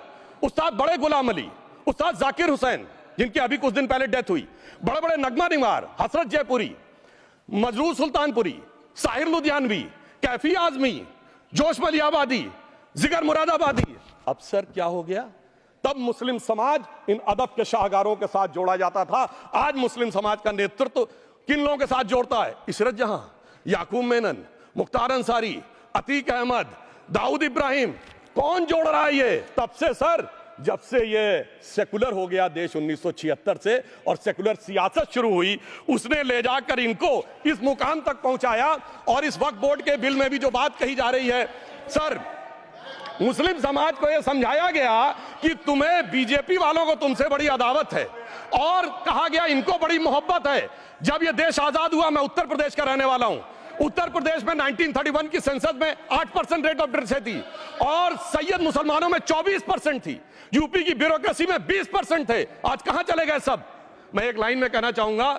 उस्ताद बड़े गुलाम अली, उस्ताद जाकिर हुसैन, जिनकी अभी कुछ दिन पहले डेथ हुई, बड़े बड़े नगमा निगार, हसरत जयपुरी, मजरूर सुल्तानपुरी, साहिर लुधियानवी, कैफी आजमी, जोश मलियाबादी, जिगर मुरादाबादी। अब सर क्या हो गया? तब मुस्लिम समाज इन अदब के शाहकारों के साथ जोड़ा जाता था। आज मुस्लिम समाज का नेतृत्व किन लोगों के साथ जोड़ता है? इशरत जहां, याकूब मेनन, मुख्तार अंसारी, अतीक अहमद, दाऊद इब्राहिम। कौन जोड़ रहा है ये? तब से सर, जब से ये सेकुलर हो गया देश 1976 से और सेकुलर सियासत शुरू हुई, उसने ले जाकर इनको इस मुकाम तक पहुंचाया। और इस वक्फ बोर्ड के बिल में भी जो बात कही जा रही है सर, मुस्लिम समाज को यह समझाया गया कि तुम्हें बीजेपी वालों को तुमसे बड़ी अदावत है, और कहा गया इनको बड़ी मोहब्बत है। जब यह देश आजाद हुआ, मैं उत्तर प्रदेश का रहने वाला हूं, उत्तर प्रदेश में 1931 की सेंसस में 8% रेट ऑफ डेथ थी और सैयद मुसलमानों में 24% थी। यूपी की ब्यूरोक्रेसी में 20% थे। आज कहां चले गए सब? मैं एक लाइन में कहना चाहूंगा,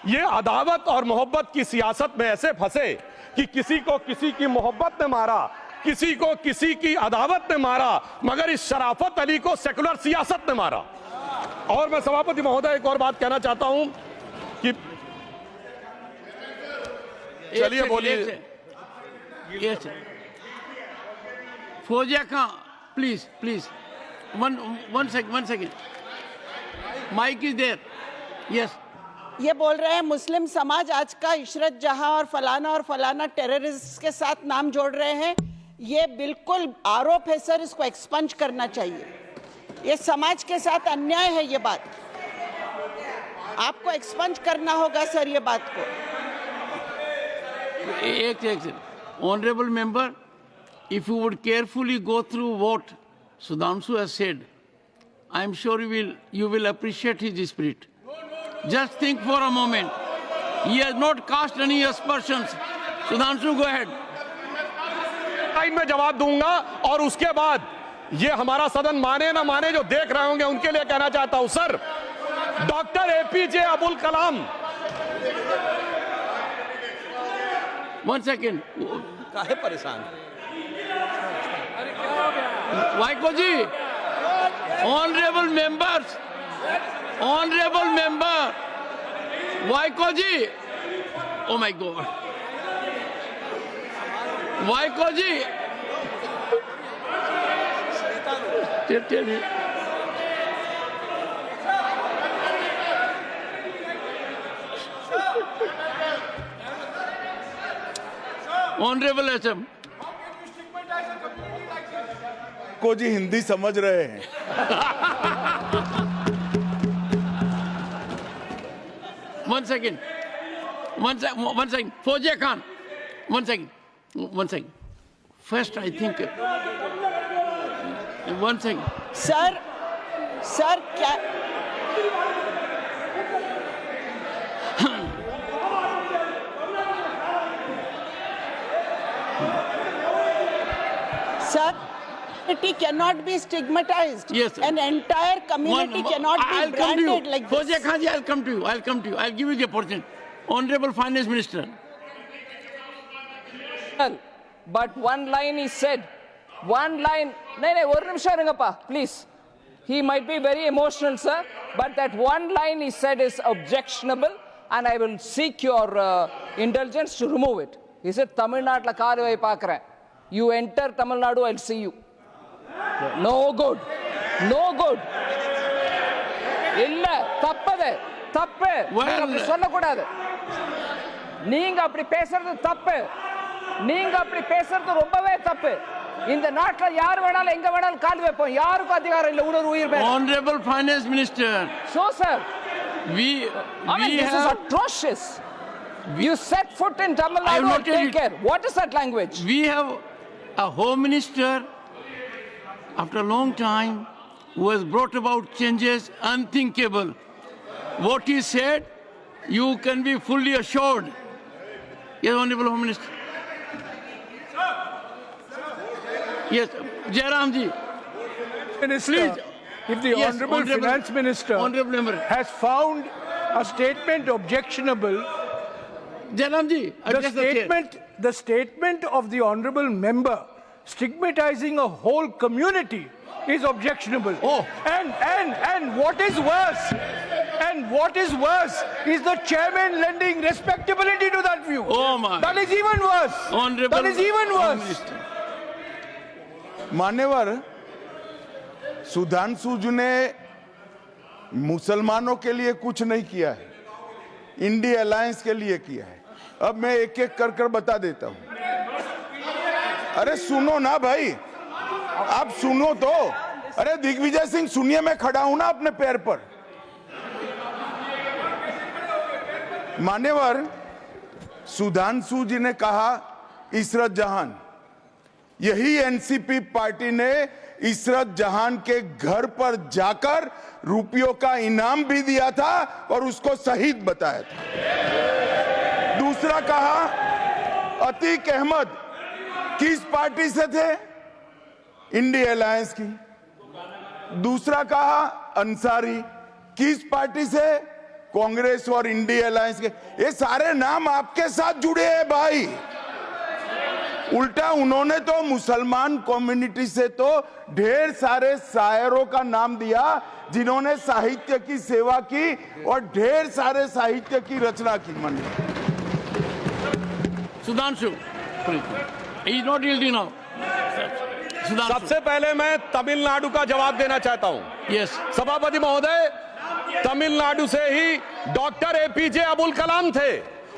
ये अदावत और मोहब्बत की सियासत में ऐसे फंसे कि किसी को किसी की मोहब्बत ने मारा, किसी को किसी की अदावत ने मारा, मगर इस शराफत अली को सेकुलर सियासत ने मारा। और मैं सभापति महोदय एक और बात कहना चाहता हूं कि चलिए बोलिए।
Fauzia Khan, please one second, mike is there. Yes,
ये बोल रहे हैं मुस्लिम समाज आज का इशरत जहां और फलाना टेररिस्ट के साथ नाम जोड़ रहे हैं। ये बिल्कुल आरोप है सर, इसको एक्सपंज करना चाहिए। ये समाज के साथ अन्याय है। ये बात आपको एक्सपंज करना होगा सर, ये बात को।
एक honourable member, if you would carefully go through what Sudhanshu has said, I am sure you will appreciate his spirit. Just think for a moment. He has not cast any aspersions. Sudhanshu, go ahead.
Time में जवाब दूंगा और उसके बाद ये हमारा सदन माने ना माने जो देख रहे होंगे उनके लिए कहना चाहता हूं, sir doctor APJ Abdul Kalam.
One second.
काहे परेशान?
Vaiko ji, honorable member, Vaiko ji, oh my God, Vaiko ji, tell me. Honorable SM,
को जी हिंदी समझ रहे हैं।
One second. Fauziya Khan, one second. First, I think. One second.
Sir क्या Sir, community cannot be stigmatized.
Yes.
An entire community cannot be branded like this.
Fauziya Khan ji, I'll come to you. I'll give you the opportunity. Honorable Finance Minister.
But one line he said. One line. No, one nimisham irungappa, please. He might be very emotional, sir. But that one line he said is objectionable, and I will seek your indulgence to remove it. He said, Tamil Nadu la karu vai paakren. You enter Tamil Nadu, I'll see you. No good. No good. இல்ல தப்பது தப்பு. நீங்க அப்படி சொல்லக்கூடாது. நீங்க அப்படி பேசுறது தப்பு. நீங்க அப்படி பேசுறது ரொம்பவே தப்பு. இந்த நாட்டுல யார் வேணாலும் எங்க வேணாலும் கால் வைப்போம். யாருக்கும் அதிகாரம் இல்ல ஒரு உயிர் மேல.
Honorable Finance Minister.
So sir,
this
is atrocious. You set foot in Tamil Nadu, take care. What is that language?
We have a Home Minister after a long time who has brought about changes unthinkable. What he said, you can be fully assured. Yes, Honorable Home Minister. Yes, Jairam ji.
Minister,
Please.
if the
Yes,
Honorable Finance Minister
Honorable Member.
has found a statement objectionable,
Jairam ji, address the chair.
the statement of the Honorable Member stigmatizing a whole community is objectionable.
Oh.
And what is worse is the chairman lending respectability to that view.
Oh my.
That is even worse.
Honorable
That is even
Home
worse.
Minister.
मान्यवर, सुधांशु जी ने मुसलमानों के लिए कुछ नहीं किया है, इंडिया अलायंस के लिए किया है। अब मैं एक एक कर बता देता हूं। अरे सुनो ना भाई, आप सुनो तो। अरे दिग्विजय सिंह सुनिए, मैं खड़ा हूं ना अपने पैर पर। मान्यवर, सुधांशु जी ने कहा इशरत जहान, यही एनसीपी पार्टी ने इशरत जहान के घर पर जाकर रुपयों का इनाम भी दिया था और उसको शहीद बताया था। दूसरा कहा अतीक अहमद किस पार्टी से थे? इंडिया अलायंस की। दूसरा कहा अंसारी किस पार्टी से? कांग्रेस और इंडिया अलायंस के। ये सारे नाम आपके साथ जुड़े हैं भाई। उल्टा उन्होंने तो मुसलमान कम्युनिटी से तो ढेर सारे शायरों का नाम दिया जिन्होंने साहित्य की सेवा की और ढेर सारे साहित्य की रचना की। मन
Sudhanshu, please. He is not yielding now. Sudhanshu.
सबसे पहले मैं तमिलनाडु का जवाब देना चाहता हूं।
Yes.
सभापति महोदय, तमिलनाडु से ही डॉक्टर एपीजे अबुल कलाम थे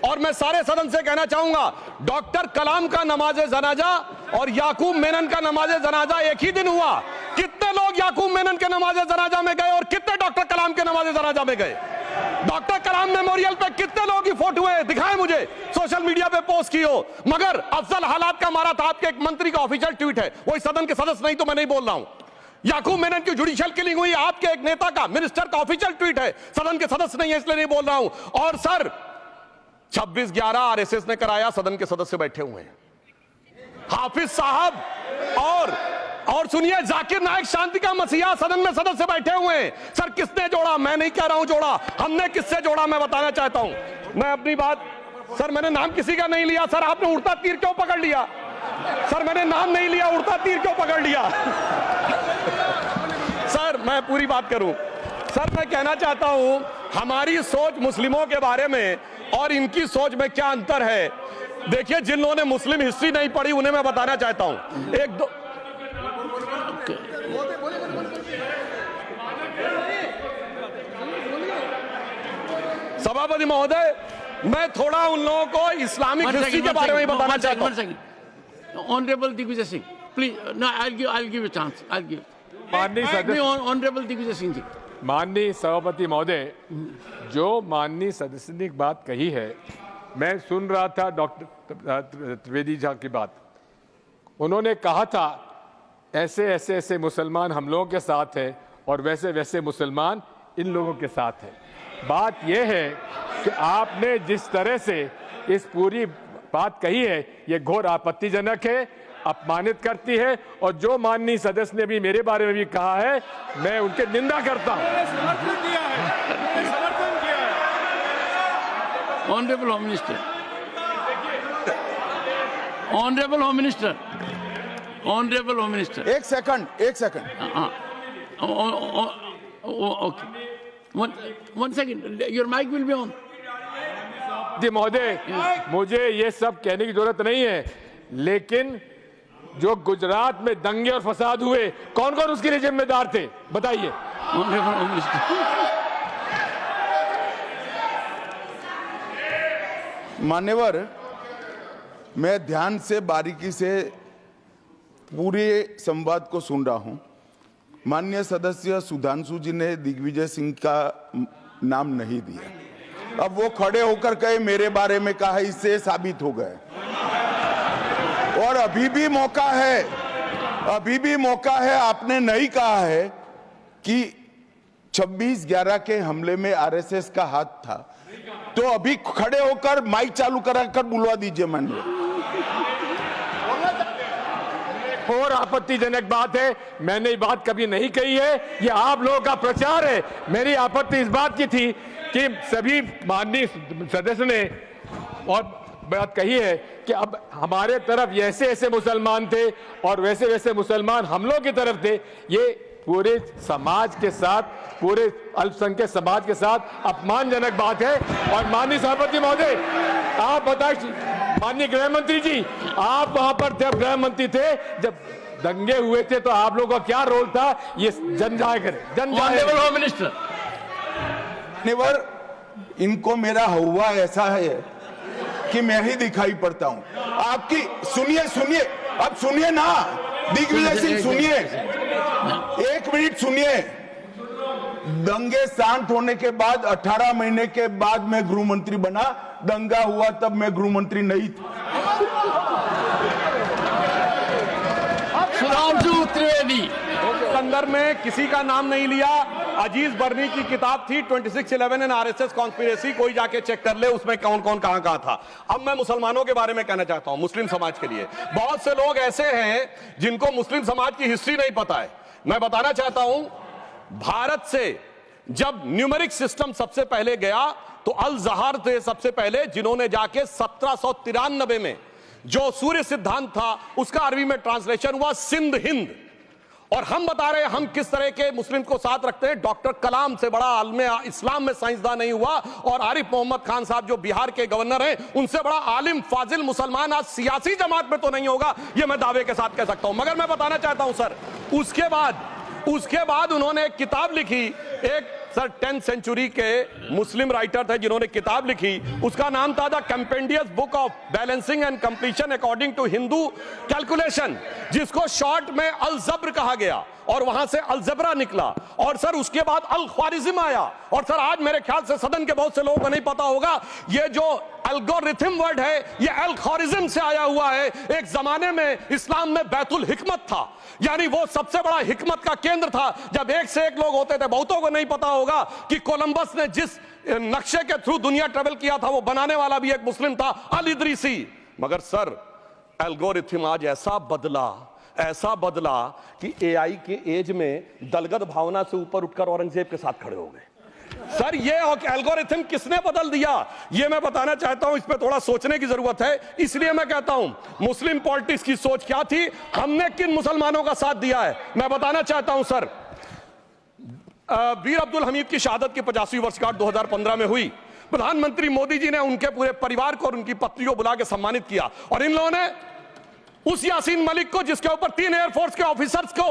और मैं सारे सदन से कहना चाहूंगा डॉक्टर कलाम का नमाज जनाजा और याकूब मेनन का नमाज जनाजा एक ही दिन हुआ। कितने लोग याकूब मेनन के नमाज जनाजा में गए और कितने डॉक्टर कलाम के नमाज जनाजा में गए? डॉक्टर कलाम मेमोरियल पे कितने लोगों की फोटो है? दिखाएं मुझे, सोशल मीडिया पे पोस्ट की हो। मगर अफजल हालात का मारा था आपके एक मंत्री का ऑफिशियल ट्वीट है, वो इस सदन के सदस्य नहीं तो मैं नहीं बोल रहा हूं। याकूब मेनन की जुडिशियल किलिंग हुई आपके एक नेता का, मिनिस्टर का ऑफिशियल ट्वीट है, सदन के सदस्य नहीं है इसलिए नहीं बोल रहा हूं। और सर 26/11 आरएसएस ने कराया, सदन के सदस्य बैठे हुए हैं। हाफिज साहब और सुनिए जाकिर नाइक शांति का मसीहा सदन में सदस्य बैठे हुए हैं। सर किसने जोड़ा? मैं नहीं कह रहा हूं जोड़ा, हमने किससे जोड़ा मैं बताना चाहता हूं। मैं अपनी बात, सर मैंने नाम किसी का नहीं लिया। सर आपने उड़ता तीर क्यों पकड़ लिया? सर मैंने नाम नहीं लिया, उड़ता तीर क्यों पकड़ लिया? सर मैं पूरी बात करूं। सर मैं कहना चाहता हूं हमारी सोच मुस्लिमों के बारे में और इनकी सोच में क्या अंतर है। देखिए जिन लोगों ने मुस्लिम हिस्ट्री नहीं पढ़ी उन्हें मैं बताना चाहता हूं। एक दो सभापति महोदय, मैं थोड़ा उन लोगों को इस्लामिक हिस्ट्री के बारे में बताना चाहता हूं।
Honorable Digvijay Singh, please. No, I'll give a chance. I'll give.
माननीय सदस्य,
Honorable Digvijay Singh जी।
माननीय सभापति महोदय, जो माननीय सदस्य ने एक बात कही है, मैं सुन रहा था डॉक्टर त्रिवेदी जी की बात। उन्होंने कहा था ऐसे ऐसे ऐसे मुसलमान हम लोगों के साथ हैं और वैसे वैसे मुसलमान इन लोगों के साथ हैं। बात यह है कि आपने जिस तरह से इस पूरी बात कही है ये घोर आपत्तिजनक है, अपमानित करती है और जो माननीय सदस्य ने भी मेरे बारे में भी कहा है मैं उनके निंदा करता हूं।
Honorable Home Minister. Honorable Home Minister. Honorable Home Minister.
एक second.
Okay. One second. Your mic will be on.
महोदय, मुझे ये सब कहने की जरूरत नहीं है, लेकिन जो गुजरात में दंगे और फसाद हुए कौन कौन उसके लिए जिम्मेदार थे बताइए।
Honorable Home Minister.
मान्यवर, मैं ध्यान से बारीकी से पूरे संवाद को सुन रहा हूं। माननीय सदस्य सुधांशु जी ने दिग्विजय सिंह का नाम नहीं दिया। अब वो खड़े होकर कहे मेरे बारे में कहा, इससे साबित हो गए। और अभी भी मौका है। आपने नहीं कहा है कि 26/11 के हमले में आरएसएस का हाथ था, तो अभी खड़े होकर माइक चालू कराकर बुलवा दीजिए। माननीय,
और आपत्तिजनक बात है, मैंने ये बात कभी नहीं कही है, ये आप लोगों का प्रचार है। मेरी आपत्ति इस बात की थी कि सभी माननीय सदस्य ने और बात कही है कि अब हमारे तरफ ऐसे ऐसे मुसलमान थे और वैसे वैसे मुसलमान हम लोग की तरफ थे। ये पूरे समाज के साथ, पूरे अल्पसंख्यक समाज के साथ अपमानजनक बात है। और माननीय सभापति महोदय, आप बताइए, माननीय गृह मंत्री जी, आप वहां पर थे, गृह मंत्री थे जब दंगे हुए थे, तो आप लोगों का क्या रोल था ये जन जाहिर करें।
Honorable Minister.
मान्यवर, इनको मेरा हुआ ऐसा है कि मैं ही दिखाई पड़ता हूं। आपकी सुनिए, अब सुनिए ना दिग्विजय सिंह, सुनिए, 1 मिनट सुनिए। दंगे शांत होने के बाद 18 महीने के बाद मैं गृह मंत्री बना। दंगा हुआ तब मैं गृह मंत्री नहीं था।
सुधांशु त्रिवेदी।
संदर्भ में किसी का नाम नहीं लिया। अजीज बर्नी की किताब थी 2611 एंड आरएसएस कॉन्स्पिरेसी, कोई जाके चेक कर ले उसमें कौन कौन कहां कहां था। अब मैं मुसलमानों के बारे में कहना चाहता हूं, मुस्लिम समाज के लिए बहुत से लोग ऐसे हैं जिनको मुस्लिम समाज की हिस्ट्री नहीं पता है। मैं बताना चाहता हूं, भारत से जब न्यूमेरिक सिस्टम सबसे पहले गया तो अल जहार थे सबसे पहले, जिन्होंने जाके 1793 में जो सूर्य सिद्धांत था उसका अरबी में ट्रांसलेशन हुआ सिंध हिंद। और हम बता रहे हैं हम किस तरह के मुस्लिम को साथ रखते हैं। डॉक्टर कलाम से बड़ा आलिम इस्लाम में साइंसदान नहीं हुआ, और आरिफ मोहम्मद खान साहब जो बिहार के गवर्नर हैं उनसे बड़ा आलिम फाजिल मुसलमान आज सियासी जमात में तो नहीं होगा, ये मैं दावे के साथ कह सकता हूं। मगर मैं बताना चाहता हूं सर, उसके बाद उन्होंने एक किताब लिखी, एक सर 10th सेंचुरी के मुस्लिम राइटर थे जिन्होंने किताब लिखी, उसका नाम था the compendious book of balancing and completion according to Hindu calculation, जिसको शॉर्ट में अल जब्र कहा गया, और वहां से अलजबरा निकला। और सर उसके बाद अल ख्वारिज्म आया। और सर आज मेरे ख्याल से सदन के बहुत से लोगों को नहीं पता होगा, ये जो एल्गोरिथम वर्ड है ये अल ख्वारिज्म से आया हुआ है। एक जमाने में इस्लाम में बैतुल हिकमत था, यानी वो सबसे बड़ा हिकमत का केंद्र था, जब एक से एक लोग होते थे। बहुतों को नहीं पता होगा कि कोलंबस ने जिस नक्शे के थ्रू दुनिया ट्रेवल किया था वो बनाने वाला भी एक मुस्लिम था, अल इदरीसी। मगर सर एल्गोरिथम आज ऐसा बदला कि एआई के एज में दलगत भावना से ऊपर उठकर औरंगजेब के साथ खड़े हो गए। सर ये एल्गोरिथम किसने बदल दिया, ये मैं बताना चाहता हूं, इस पे थोड़ा सोचने की जरूरत है। इसलिए मैं कहता हूं मुस्लिम पॉलिटिक्स की सोच क्या थी, हमने किन मुसलमानों का साथ दिया है, मैं बताना चाहता हूं सर। वीर अब्दुल हमीद की शहादत की 50वीं वर्षगांठ 2015 में हुई। प्रधानमंत्री मोदी जी ने उनके पूरे परिवार को और उनकी पत्नी को बुला के सम्मानित किया, और इन लोगों ने उस यासीन मलिक को, जिसके ऊपर 3 एयरफोर्स के ऑफिसर्स को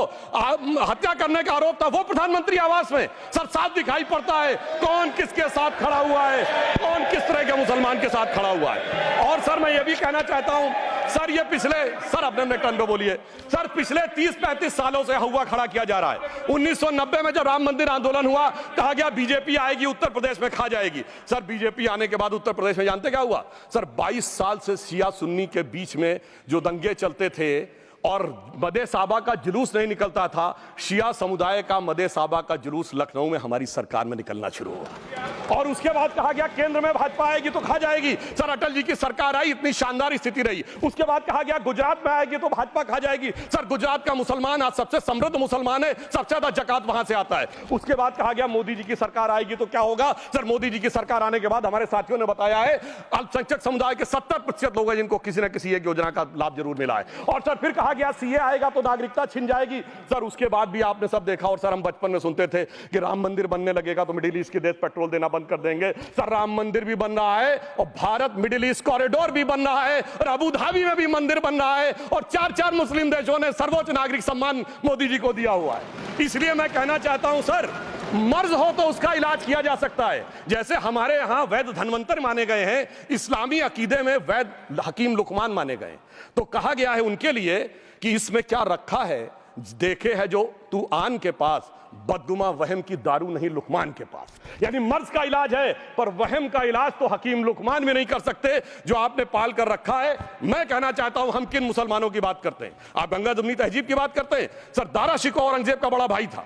हत्या करने का आरोप था, वो प्रधानमंत्री आवास में। सर साफ दिखाई पड़ता है कौन किसके साथ खड़ा हुआ है, कौन किस तरह के मुसलमान के साथ खड़ा हुआ है। और सर मैं ये भी कहना चाहता हूं सर, ये सर अपने टर्न पे बोलिए सर, पिछले 30-35 सालों से हुआ खड़ा किया जा रहा है। 1990 में जब राम मंदिर आंदोलन हुआ, कहा गया बीजेपी आएगी उत्तर प्रदेश में खा जाएगी। सर बीजेपी आने के बाद उत्तर प्रदेश में जानते क्या हुआ सर, 22 साल से शिया सुन्नी के बीच में जो दंगे चलते थे और मदे साबा का जुलूस नहीं निकलता था, शिया समुदाय का मदे साबा का जुलूस लखनऊ में हमारी सरकार में निकलना शुरू हुआ। और उसके बाद कहा गया केंद्र में भाजपा आएगी तो खा जाएगी। सर अटल जी की सरकार आई, इतनी शानदार स्थिति रही। उसके बाद कहा गया गुजरात में आएगी तो भाजपा खा जाएगी। सर गुजरात का मुसलमान आज सबसे समृद्ध मुसलमान है, सबसे ज्यादा जकात वहां से आता है। उसके बाद कहा गया मोदी जी की सरकार आएगी तो क्या होगा। सर मोदी जी की सरकार आने के बाद हमारे साथियों ने बताया है अल्पसंख्यक समुदाय के 70% लोग हैं जिनको किसी न किसी एक योजना का लाभ जरूर मिला है। और सर फिर कहा गया सीए आएगा तो नागरिकता छिन जाएगी। सर उसके बाद भी आपने सब देखा, और सर हम बचपन में सुनते थे कि राम मंदिर बनने लगेगा तो मिडिल ईस्ट के देश पेट्रोल देना बंद कर देंगे। सर राम मंदिर भी बन रहा है, और भारत मिडिल ईस्ट कॉरिडोर भी बन रहा है, और अबू धाबी में भी मंदिर बन रहा है, और 4 मुस्लिम देशों ने सर्वोच्च नागरिक सम्मान मोदी जी को दिया हुआ है। इसलिए मैं कहना चाहता हूं सर, मर्ज हो तो उसका इलाज किया जा सकता है। जैसे हमारे यहां वैद धन्वंतर माने गए हैं, इस्लामी अकीदे में वैद हकीम लुकमान माने गए, तो कहा गया है उनके लिए कि इसमें क्या रखा है, देखे है जो तू आन के पास, बदगुमा वहम की दारू नहीं लुकमान के पास। यानी मर्ज का इलाज है, पर वहम का इलाज तो हकीम लुकमान भी नहीं कर सकते जो आपने पाल कर रखा है। मैं कहना चाहता हूं हम किन मुसलमानों की बात करते हैं, आप गंगा जमुनी तहजीब की बात करते हैं। सर दारा शिकोह औरंगजेब का बड़ा भाई था,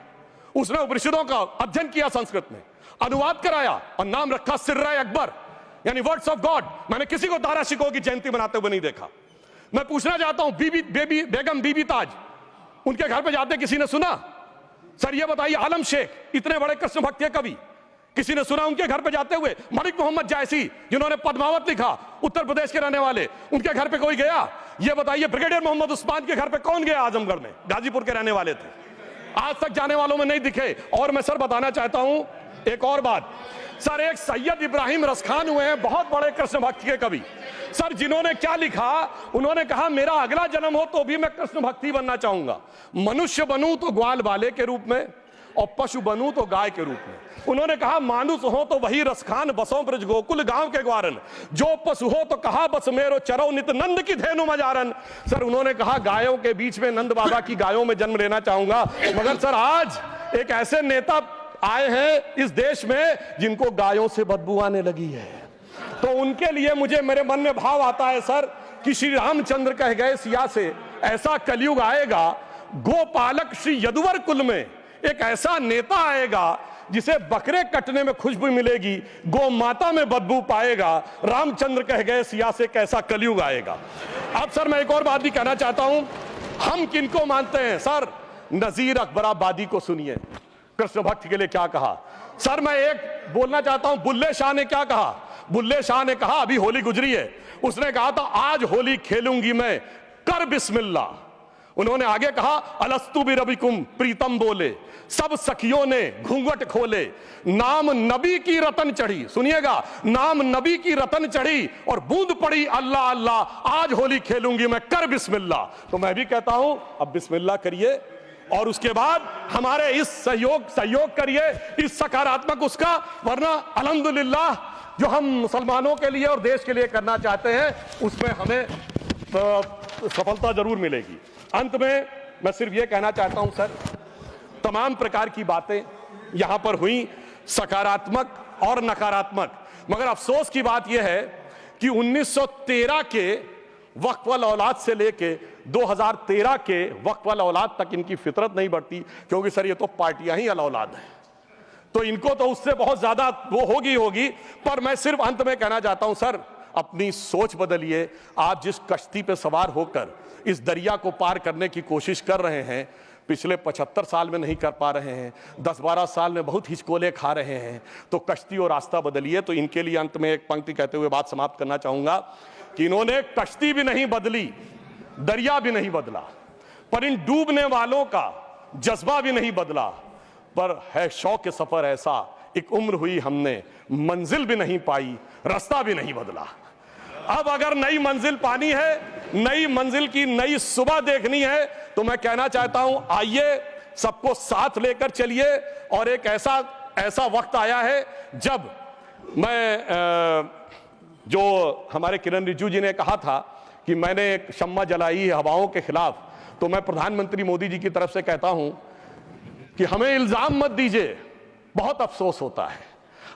उसने उपनिषदों का अध्ययन किया, संस्कृत में अनुवाद कराया और नाम रखा सिर्रा अकबर, यानी वर्ड्स ऑफ गॉड। मैंने किसी को दारा शिकोह की जयंती मनाते हुए नहीं देखा। मैं पूछना चाहता हूं बेगम बीबी ताज, उनके घर पे जाते किसी ने सुना? सर ये बताइए, आलम शेख इतने बड़े कृष्ण भक्त के कवि, किसी ने सुना उनके घर पे जाते हुए? मलिक मोहम्मद जायसी जिन्होंने पद्मावत लिखा, उत्तर प्रदेश के रहने वाले, उनके घर पे कोई गया? ये बताइए ब्रिगेडियर मोहम्मद उस्मान के घर पे कौन गया? आजमगढ़ में, गाजीपुर के रहने वाले थे, आज तक जाने वालों में नहीं दिखे। और मैं सर बताना चाहता हूं एक और बात, सर एक सैयद इब्राहिम रसखान हुए हैं, बहुत बड़े कृष्ण भक्त के कवि। सर जिन्होंने क्या लिखा, उन्होंने कहा मेरा अगला जन्म हो तो भी मैं कृष्ण भक्ति बनना चाहूंगा, मनुष्य बनूं तो ग्वाल बाले के रूप में, और पशु बनूं तो गाय के रूप में। उन्होंने कहा मानुस हो तो वही रसखान, बसों ब्रज गोकुल गांव के ग्वारन, जो पशु हो तो कहा बस मेरो चरो नित नंद की धेनु मजारन। सर उन्होंने कहा गायों के बीच में नंद बाबा की गायों में जन्म लेना चाहूंगा। मगर सर आज एक ऐसे नेता आए हैं इस देश में जिनको गायों से बदबू आने लगी है, तो उनके लिए मुझे मेरे मन में भाव आता है सर कि श्री रामचंद्र कह गए सिया से, ऐसा कलयुग आएगा गोपालक श्री यदुवर कुल में एक ऐसा नेता आएगा जिसे बकरे कटने में खुशबू मिलेगी, गौ माता में बदबू पाएगा। रामचंद्र कह गए सिया से कैसा कलयुग आएगा। अब सर मैं एक और बात भी कहना चाहता हूं, हम किनको मानते हैं सर? नजीर अकबराबादी को सुनिए, कृष्ण भक्त के लिए क्या कहा। सर मैं एक बोलना चाहता हूं, बुल्ले शाह ने क्या कहा? बुल्ले शाह ने कहा, अभी होली गुजरी है, उसने कहा था आज होली खेलूंगी मैं, कर बिस्मिल्लाह। उन्होंने आगे कहा, अलस्तु बिरबिकुम, प्रीतम बोले, सब सखियों ने घूंघट खोले, नाम नबी की रतन चढ़ी, सुनिएगा, नाम नबी की रतन चढ़ी और बूंद पड़ी अल्लाह अल्लाह, आज होली खेलूंगी मैं, कर बिस्मिल्लाह। तो मैं भी कहता हूं अब बिस्मिल्लाह करिए और उसके बाद हमारे इस सहयोग करिए, इस सकारात्मक उसका, वरना अल्हम्दुलिल्लाह जो हम मुसलमानों के लिए और देश के लिए करना चाहते हैं उसमें हमें सफलता जरूर मिलेगी। अंत में मैं सिर्फ यह कहना चाहता हूं सर, तमाम प्रकार की बातें यहां पर हुई, सकारात्मक और नकारात्मक, मगर अफसोस की बात यह है कि 1913 के वक्फ वाल औलाद से लेके 2013 के वक्फ वाल औलाद तक इनकी फितरत नहीं बढ़ती, क्योंकि सर ये तो पार्टियां ही अल औलाद हैं, तो इनको तो उससे बहुत ज्यादा वो होगी। पर मैं सिर्फ अंत में कहना चाहता हूं सर, अपनी सोच बदलिए। आप जिस कश्ती पे सवार होकर इस दरिया को पार करने की कोशिश कर रहे हैं, पिछले 75 साल में नहीं कर पा रहे हैं, 10-12 साल में बहुत हिचकोले खा रहे हैं, तो कश्ती और रास्ता बदलिए। तो इनके लिए अंत में एक पंक्ति कहते हुए बात समाप्त करना चाहूंगा कि इन्होंने कश्ती भी नहीं बदली, दरिया भी नहीं बदला, पर इन डूबने वालों का जज्बा भी नहीं बदला, पर है शौक सफर ऐसा, एक उम्र हुई हमने, मंजिल भी नहीं पाई, रास्ता भी नहीं बदला। अब अगर नई मंजिल पानी है, नई मंजिल की नई सुबह देखनी है, तो मैं कहना चाहता हूं आइए सबको साथ लेकर चलिए। और एक ऐसा वक्त आया है जब मैं जो हमारे किरण रिजिजू जी ने कहा था कि मैंने एक शम्मा जलाई हवाओं के खिलाफ, तो मैं प्रधानमंत्री मोदी जी की तरफ से कहता हूं कि हमें इल्जाम मत दीजिए, बहुत अफसोस होता है,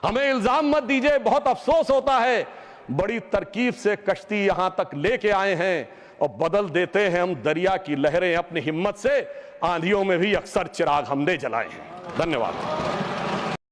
हमें इल्जाम मत दीजिए, बहुत अफसोस होता है। बड़ी तरकीब से कश्ती यहां तक लेके आए हैं और बदल देते हैं हम दरिया की लहरें अपनी हिम्मत से, आंधियों में भी अक्सर चिराग हमने जलाए हैं। धन्यवाद।